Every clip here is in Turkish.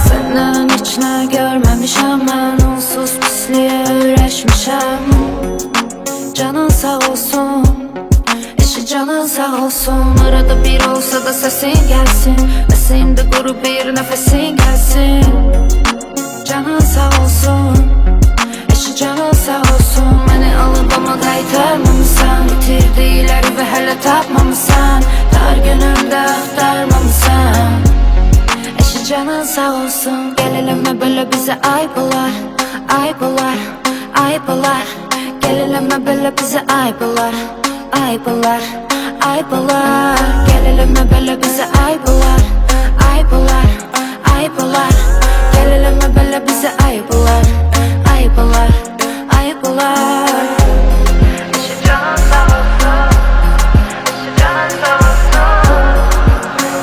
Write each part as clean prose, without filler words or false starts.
Senden hiç ne görmemişim ben, onsuz pisliğe öğreşmişim. Canın sağ olsun, eşi canın sağ olsun. Arada bir olsa da sesin gelsin, mesleğimde kuru bir nefesin gelsin. Canın sağ olsun, eşi canın sağ olsun. Beni alıp ama kaytarmamışsan, bitirdiğileri ve hele tapmamışsan, dar günümde aktarmamışsan. Eşi canın sağ olsun. Gel eleme böyle bize ayıp olar, ayıp olar, ayıp olar. Gel eleme böyle bize ayıp olar, ayıp olar, ayıp olar. Gel eleme böyle bize ayıp olar, ayıp olar, ayıp olar. Gel eleme böyle bize ayıp olar, ayıp olar, ayıp olar. Eşi canın sağ olsun, eşi canın sağ olsun,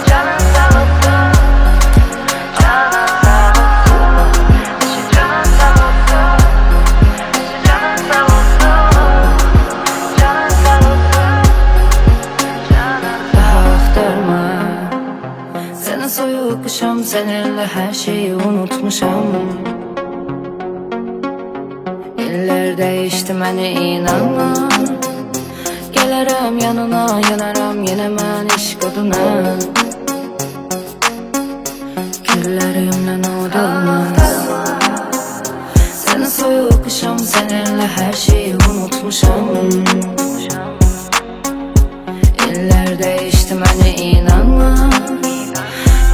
canın sağ olsun, canın sağ olsun. Eşi canın sağ olsun, eşi canın sağ olsun, canın sağ olsun, canın. Daha aktarma, senin soyup kışım, seninle her şeyi unutmuşam. İller değişti, bana inanma. Gelirim yanına, yanarım yine ben eşk oduna. Kirlerimle odulmaz. Seni soyup kışım, seninle her şeyi unutmuşam. İller değişti, bana inanma.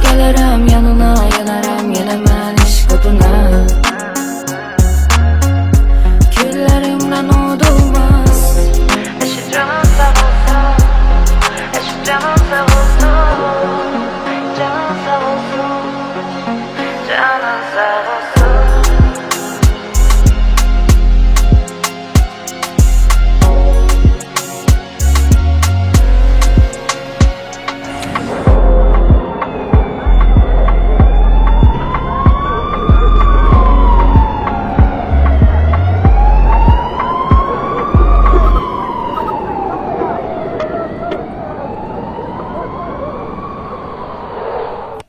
Gelirim